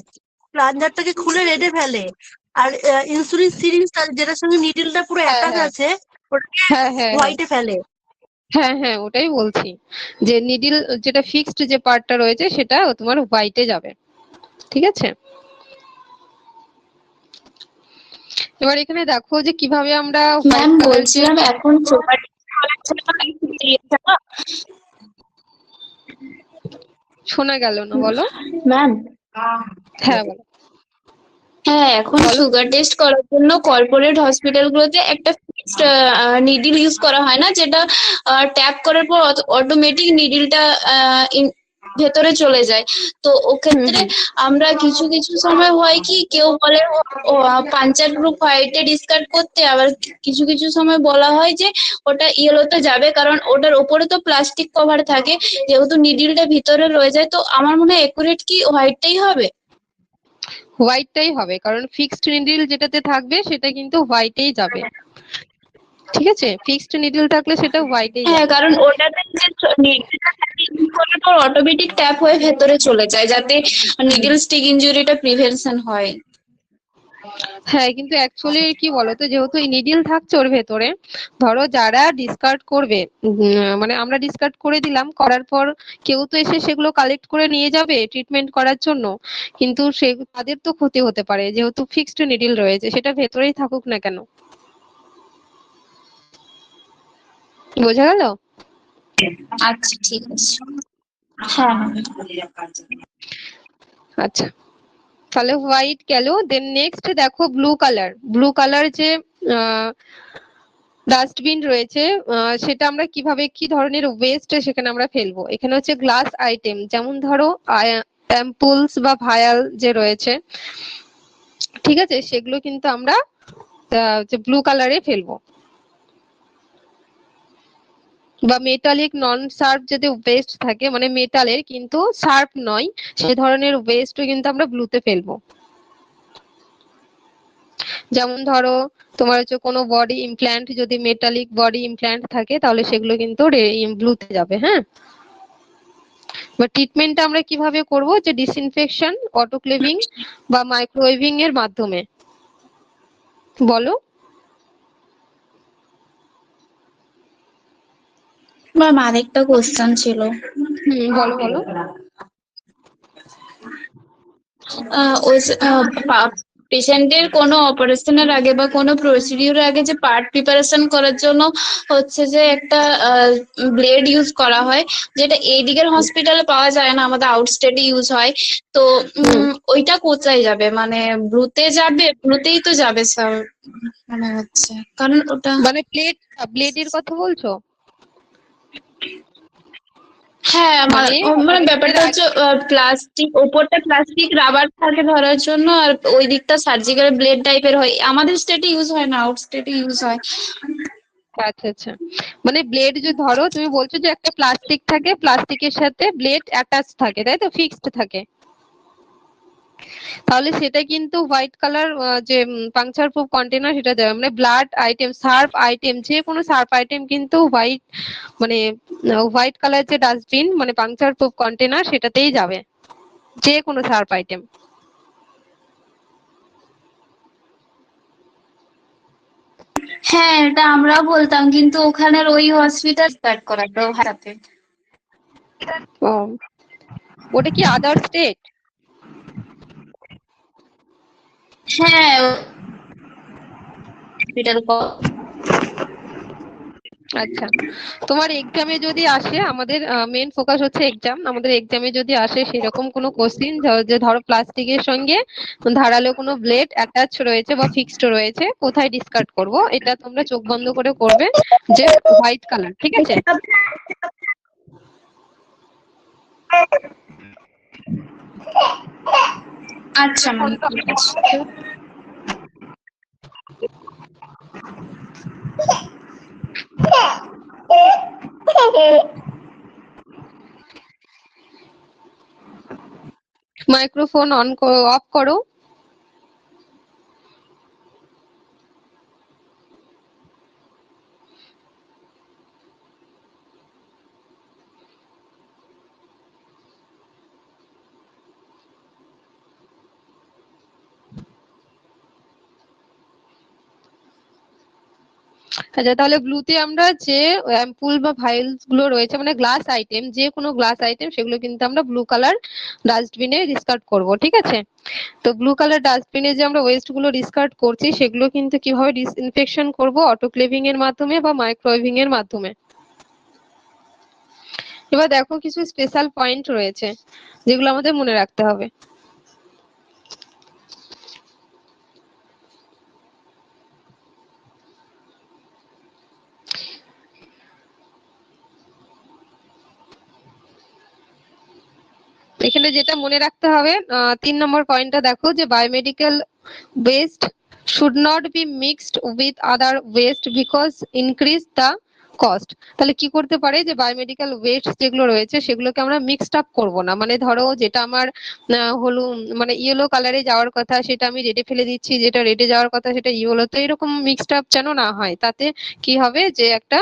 প্লাঞ্জারটাকে খুলে রেডে ফেলে, আর ইনসুলিন সিরিঞ্জটা যেটার সঙ্গে নিডলটা পুরো হ্যাঁ অ্যাটাচ হ্যাঁ আছে ওটাকে হ্যাঁ হ্যাঁ হোয়াইটে ফেলে। হ্যাঁ হ্যাঁ ওটাই বলছি, যে নিডল যেটা ফিক্সড যে পার্টটা রয়েছে সেটা তোমার হোয়াইটে যাবে, ঠিক আছে। এবার এখানে দেখো যে কিভাবে আমরা হোয়াইট ম্যাম কালার যে, বলছিলাম এখন সুগার শোনা গেল না, বলো। ম্যাম হ্যাঁ বলো। হ্যাঁ এখন বলো। সুগার টেস্ট করার জন্য কর্পোরেট হসপিটালগুলোতে একটা ফিক্সড নিডল ইউজ করা হয় না, যেটা ট্যাপ করার পর অটোমেটিক নিডলটা ভেতরে চলে যায়। তো ওক্ষেত্রে আমরা কিছু কিছু সময় হয় কি কেউ বলে পাঞ্চার গ্রুপ হোয়াইটে ডিসকার্ড করতে, আবার কিছু কিছু সময় বলা হয় যে ওটা ইয়েলোতে যাবে, কারণ ওটার ওপরে তো প্লাস্টিক কভার থাকে, যেহেতু নিডলটা ভিতরে রয়ে যায়। তো আমার মনে হয় একুরেট কি হোয়াইটটাই হবে। হোয়াইটটাই হবে, কারণ ফিক্সড নিডল যেটাতে থাকবে সেটা কিন্তু হোয়াইটেই যাবে, ঠিক আছে, ফিক্সড নিডল থাকলে সেটা হোয়াইটেই হ্যাঁ যাবে। কারণ ওটাতে নিডলটা করার পর অটোমেটিক ট্যাপ হয়ে ভেতরে চলে যায়, যাতে নিডল স্টিক ইনজুরিটা প্রিভেনশন হয়। হ্যাঁ কিন্তু অ্যাকচুয়ালি কি বলতো, যেহেতু নিডল থাকছে ওর ভেতরে, ধরো যারা ডিসকার্ড করবে, মানে আমরা ডিসকার্ড করে দিলাম, করার পর কেউ তো এসে সেগুলো কালেক্ট করে নিয়ে যাবে ট্রিটমেন্ট করার জন্য, কিন্তু সে তাদের তো ক্ষতি হতে পারে, যেহেতু ফিক্সড নিডল রয়েছে সেটা ভেতরেই থাকুক না কেন। বোঝা গেল? আচ্ছা ঠিক আছে। হ্যাঁ আচ্ছা, তাহলে হোয়াইট গেল। দেন নেক্সট দেখো ব্লু কালার যে ডাস্টবিন রয়েছে, সেটা আমরা কিভাবে কি ধরনের ওয়েস্ট সেখানে আমরা ফেলবো। এখানে হচ্ছে গ্লাস আইটেম, যেমন ধরো অ্যাম্পুলস বা ভায়াল যে রয়েছে, ঠিক আছে, সেগুলো কিন্তু আমরা যে ব্লু কালারে ফেলবো। বা মেটালিক নন শার্প যদি ওয়েস্ট থাকে, মানে মেটালের কিন্তু শার্প নয়, সে ধরনের ওয়েস্টও কিন্তু আমরা ব্লুতে ফেলবো। যেমন ধরো তোমার হচ্ছে কোনো বডি ইমপ্ল্যান্ট, যদি মেটালিক বডি ইমপ্ল্যান্ট থাকে তাহলে সেগুলো কিন্তু ব্লুতে যাবে। হ্যাঁ, বা ট্রিটমেন্টটা আমরা কিভাবে করব, যে ডিসইনফেকশন, অটোক্লেভিং বা মাইক্রোওয়েভিং এর মাধ্যমে। বলো। ম্যাম, আরেকটা কোশ্চেন ছিল। বলো বলো। ওই পেশেন্টের কোনো অপারেশনের আগে বা কোনো প্রসিডিউরের আগে যে পার্ট প্রিপারেশন করার জন্য হচ্ছে যে একটা ব্লেড ইউজ করা হয়, যেটা এই দিকের হসপিটালে পাওয়া যায় না, আমাদের আউটস্টেটে ইউজ হয়। তো ওইটা কোথায় যাবে? মানে ব্লুতেই তো যাবে স্যার মনে হচ্ছে, কারণ ওটা মানে ব্লেডের কথা বলছো? হ্যাঁ, মানে মানে ব্যাপারটা হচ্ছে প্লাস্টিক, ওপরটা প্লাস্টিক রাবার থাকে ধরার জন্য, আর ওই দিকটা সার্জিক্যাল ব্লেড টাইপের হয়। আমাদের স্টেটে ইউজ হয় না, আউট স্টেটে ইউজ হয়। আচ্ছা আচ্ছা, মানে ব্লেড যে ধরো তুমি বলছো যে একটা প্লাস্টিক থাকে, প্লাস্টিকের সাথে ব্লেড অ্যাটাচ থাকে, তাই তো, ফিক্সড থাকে, তাহলে সেটা কিন্তু হোয়াইট কালার যে পাংচার প্রুফ কন্টেনার সেটা দেবে। মানে ব্লাড আইটেম, সার্ফ আইটেম, যে কোনো সার্ফ আইটেম কিন্তু মানে হোয়াইট কালার যে ডাস্টবিন, মানে পাংচার প্রুফ কন্টেনার, সেটাতেই যাবে, যে কোনো সার্ফ আইটেম। হ্যাঁ, এটা আমরাও বলতাম, কিন্তু ওখানের ওই হসপিটাল স্টার্ট করাতো হারাতে। ও, ওটা কি আদার স্টেট? হ্যাঁ, হসপিটাল আচ্ছা, তোমার এক্সামে যদি আসে, আমাদের মেন ফোকাস হচ্ছে এক্সাম, আমাদের এক্সামে যদি আসে সেরকম কোনো কোশ্চিন, যে ধরো প্লাস্টিকের সঙ্গে ধারালো কোনো ব্লেড অ্যাটাচ রয়েছে বা ফিক্সড রয়েছে, কোথায় ডিসকার্ড করব, এটা তোমরা চোখ বন্ধ করে করবে, যে হোয়াইট কালার, ঠিক আছে। আচ্ছা ম্যাম, ঠিক আছে। মাইক্রোফোন অফ করো। আচ্ছা, তাহলে ব্লুতে আমরা যে অ্যাম্পুল বা ভাইলস গুলো রয়েছে, মানে গ্লাস আইটেম, যে কোনো গ্লাস আইটেম, সেগুলো কিন্তু আমরা ব্লু কালার ডাস্টবিনে ডিসকার্ড করব, ঠিক আছে। তো ব্লু কালার ডাস্টবিনে যে আমরা ওয়েস্ট গুলো ডিসকার্ড করছি, সেগুলো কিন্তু কিভাবে ডিসইনফেকশন করব, অটোক্লেভিং এর মাধ্যমে বা মাইক্রোওয়েভিং এর মাধ্যমে। এবার দেখো কিছু স্পেশাল পয়েন্ট রয়েছে যেগুলো আমাদের মনে রাখতে হবে। এখানে যেটা মনে রাখতে হবে, 3 নম্বর পয়েন্টটা দেখো, যে biomedical waste should not be mixed with other waste because increase the cost. তাহলে কি করতে পারে, যে বায়োমেডিক্যাল ওয়েস্ট যেগুলো রয়েছে সেগুলোকে আমরা মিক্সড আপ করবো না। মানে ধরো যেটা আমার মানে ইয়েলো কালারে যাওয়ার কথা সেটা আমি রেডে ফেলে দিচ্ছি, যেটা রেডে যাওয়ার কথা সেটা ইয়েলো, তো এরকম মিক্সড আপ যেন না হয়। তাতে কি হবে, যে একটা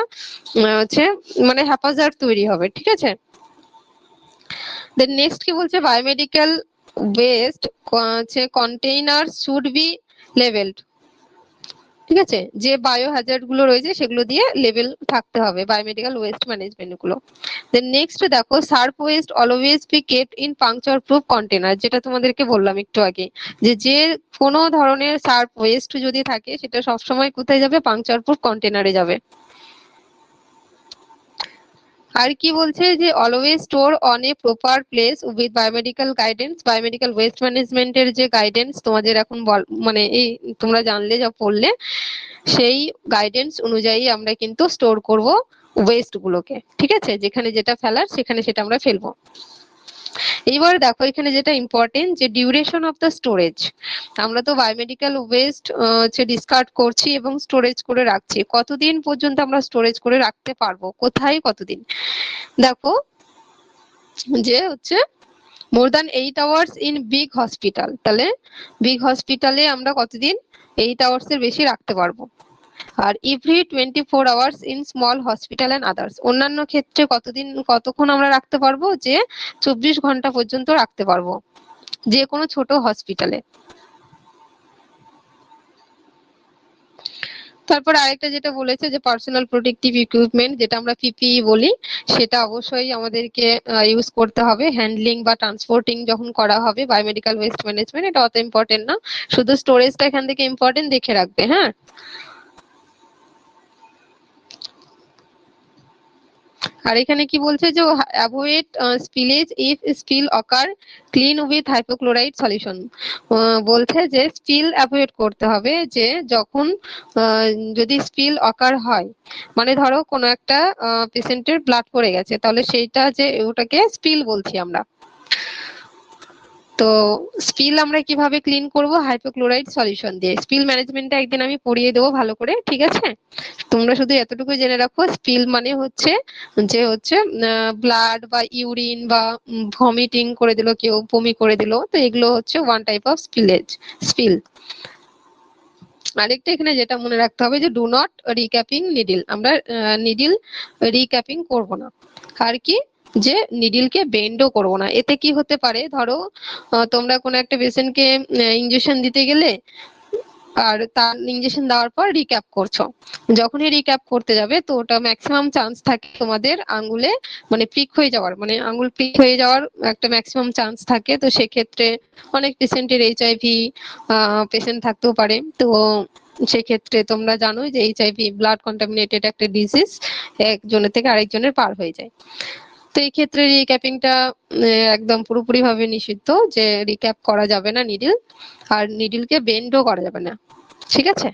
হচ্ছে মানে হ্যাপাজার্ড তৈরি হবে, ঠিক আছে। দেন নেক্সট কি বলছে, biomedical waste container should be levelled, ঠিক আছে, যে বায়ো হ্যাজার্ড গুলো রয়েছে সেগুলো দিয়ে লেভেল থাকতে হবে বায়োমেডিক্যাল ওয়েস্ট ম্যানেজমেন্ট গুলো। দেন নেক্সট দেখো, SERP West always be kept in puncture proof container, যেটা তোমাদেরকে বললাম একটু আগে, যে কোনো ধরনের সার্প ওয়েস্ট যদি থাকে সেটা সবসময় কোথায় যাবে, পাংচার প্রুফ কন্টেনারে যাবে। আর কি বলছে যে always store on a proper place with biomedical guidance, biomedical waste ম্যানেজমেন্টের যে গাইডেন্স তোমাদের এখন মানে এই তোমরা জানলে যা পড়লে, সেই গাইডেন্স অনুযায়ী আমরা কিন্তু স্টোর করব ওয়েস্ট গুলোকে, ঠিক আছে, যেখানে যেটা ফেলার সেখানে সেটা আমরা ফেলবো। এইবার দেখো এখানে যেটা ইম্পর্টেন্ট যে ডিউরেশন অফ দ্য স্টোরেজ, আমরা তো বায়োমেডিক্যাল ওয়েস্ট হচ্ছে ডিসকার্ড করছি এবং স্টোরেজ করে রাখছি, কতদিন পর্যন্ত আমরা স্টোরেজ করে রাখতে পারবো, কোথায় কতদিন। দেখো যে হচ্ছে more than 8 hours in big hospital, তাহলে বিগ হসপিটালে আমরা কতদিন 8 আওয়ার্স এর বেশি রাখতে পারবো। আর every 24 hours in small hospital and others, অন্যান্য ক্ষেত্রে কতক্ষণ আমরা রাখতে পারবো, যে 24 ঘন্টা পর্যন্ত রাখতে পারবো যে কোনো ছোট হসপিটালে। তারপর আরেকটা যেটা বলেছে যে পার্সোনাল প্রোটেক্টিভ ইকুইপমেন্ট, যেটা আমরা পিপিই বলি, সেটা অবশ্যই আমাদেরকে ইউজ করতে হবে হ্যান্ডলিং বা ট্রান্সপোর্টিং যখন করা হবে বায়োমেডিক্যাল ওয়েস্ট ম্যানেজমেন্ট। এটা অত ইম্পর্টেন্ট না, শুধু স্টোরেজটা এখান থেকে ইম্পর্টেন্ট দেখে রাখবে। হ্যাঁ, আর এখানে কি বলছে যে avoid spillage if spill ochre clean with hypochlorite solution, বলছে যে স্পিল অ্যাভয়েড করতে হবে, যে যখন যদি স্পিল অকার হয়, মানে ধরো কোনো একটা পেশেন্টের ব্লাড পড়ে গেছে, তাহলে সেইটা যে ওটাকে স্পিল বলছি আমরা। তো স্পিল আমরা কিভাবে ক্লিন করব, হাইপোক্লোরাইড সলিউশন দিয়ে। স্পিল ম্যানেজমেন্টটা একদিন আমি পড়িয়ে দেবো ভালো করে, ঠিক আছে। তোমরা শুধু এতটুকু জেনে রাখো, স্পিল মানে হচ্ছে যে হচ্ছে ব্লাড বা ইউরিন বা ভমিটিং করে দিল, কেউ বমি করে দিল, তো এগুলো হচ্ছে ওয়ান টাইপ অফ স্পিল। আরেকটা এখানে যেটা মনে রাখতে হবে যে ডু নট রিক্যাপিং নিডিল, আমরা নিডিল রিক্যাপিং করব না। আর কি যে নিডিলকে বেন্ডও করব না। এতে কি হতে পারে, ধরো তোমরা কোনো একটা পেশেন্টকে ইনজেকশন দিতে গেলে, আর তার ইনজেকশন দেওয়ার পর রিক্যাপ করছো, যখনই রিক্যাপ করতে যাবে তো ওটা ম্যাক্সিমাম চান্স থাকে তোমাদের আঙ্গুলে মানে প্রিক হয়ে যাওয়ার, মানে আঙ্গুল প্রিক হয়ে যাওয়ার একটা ম্যাক্সিমাম চান্স থাকে। তো সেক্ষেত্রে অনেক পেশেন্টের এইচআইভি পেশেন্ট থাকতেও পারে। তো সেক্ষেত্রে তোমরা জানো যে এইচআইভি ব্লাড কন্টামিনেটেড একটা ডিজিজ, একজনের থেকে আরেকজনের পার হয়ে যায়। তো এই ক্ষেত্রে রিক্যাপিংটা একদম পুরোপুরি ভাবে নিষিদ্ধ, যে রিক্যাপ করা যাবে না নিডিল, আর নিডিলকে বেন্ডও করা যাবে না, ঠিক আছে।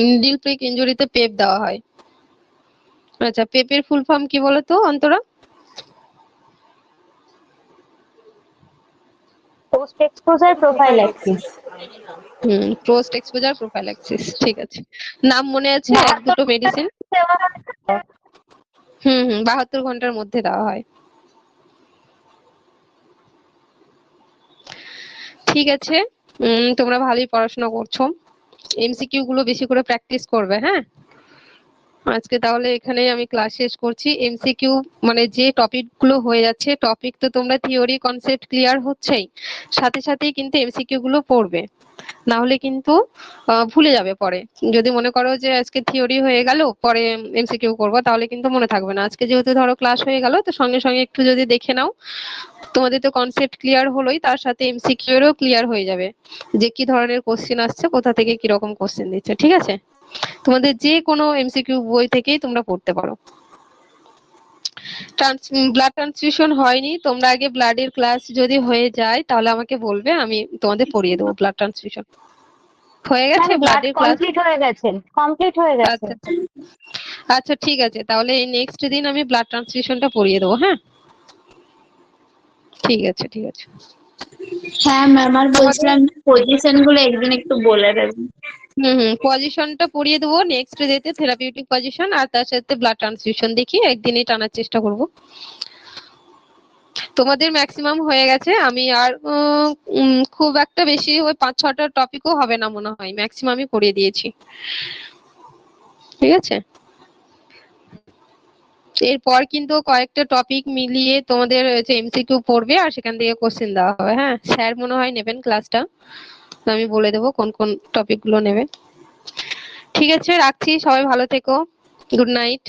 নিডিল প্রিক ইনজুরিতে পেপ দেওয়া হয়। আচ্ছা, পেপের ফুল ফর্ম কি বলতো Antara? Post exposure prophylaxis. Post exposure prophylaxis, ঠিক আছে। নাম মনে আছে এক দুটো মেডিসিন? 72 ঘন্টার মধ্যে দেওয়া হয়। ঠিক আছে, তোমরা ভালোই পড়াশোনা করছো, এমসিকিউ গুলো বেশি করে প্র্যাকটিস করবে। হ্যাঁ, আজকে তাহলে এখানেই আমি ক্লাস শেষ করছি। এমসিকিউ মানে যে টপিক গুলো হয়ে যাচ্ছে, টপিক তো তোমরা থিওরি কনসেপ্ট ক্লিয়ার হচ্ছেই, সাথে সাথেই কিন্তু এমসিকিউ গুলো পড়বে, না হলে কিন্তু ভুলে যাবে পরে। যদি মনে করো যে আজকে থিওরি হয়ে গেল পরে এমসিকিউ করবো, তাহলে কিন্তু মনে থাকবে না। আজকে যেহেতু ধরো ক্লাস হয়ে গেল, তো সঙ্গে সঙ্গে একটু যদি দেখে নাও, তোমাদের তো কনসেপ্ট ক্লিয়ার হলোই, তার সাথে এমসিকিউ এরও ক্লিয়ার হয়ে যাবে যে কি ধরনের কোশ্চেন আসছে, কোথা থেকে কিরকম কোশ্চেন দিচ্ছে, ঠিক আছে। তোমাদের যে কোনো এমসিকিউ বই থেকেই তোমরা পড়তে পারো। ব্লাড ট্রান্সফিউশন হয়নি, তোমরা আগে ব্লাডের ক্লাস যদি হয়ে যায় তাহলে আমাকে বলবে, আমি তোমাদের পড়িয়ে দেবো ব্লাড ট্রান্সফিউশন। হয়ে গেছে ব্লাডের ক্লাস? কমপ্লিট হয়ে গেছে। আচ্ছা ঠিক আছে, তাহলে এই নেক্সট দিন আমি ব্লাড ট্রান্সফিউশনটা পড়িয়ে দেবো। হ্যাঁ, ঠিক আছে ঠিক আছে। হ্যাঁ ম্যাম, আর বলছিলাম পজিশন গুলো একদিন একটু বলে দেবেন। পজিশনটা পড়িয়ে দেবো নেক্সট ডেতে, থেরাপিউটিক পজিশন, আর তার সাথে ব্লাড ট্রান্সফিউশন দেখি একদিনই টানার চেষ্টা করব। তোমাদের ম্যাক্সিমাম হয়ে গেছে, আমি আর খুব একটা বেশি ওই 5-6টা টপিকও হবে না মনে হয়, ম্যাক্সিমামই পড়িয়ে দিয়েছি, ঠিক আছে। এরপর কিন্তু কয়েকটা টপিক মিলিয়ে তোমাদের এমসিকিউ পড়বে, আর সেখান থেকে কোশ্চেন দেওয়া হবে। হ্যাঁ, স্যার মনে হয় নেবেন ক্লাসটা, আমি বলে দেবো কোন কোন টপিক গুলো নেবে। ঠিক আছে, রাখছি, সবাই ভালো থেকো, গুড নাইট।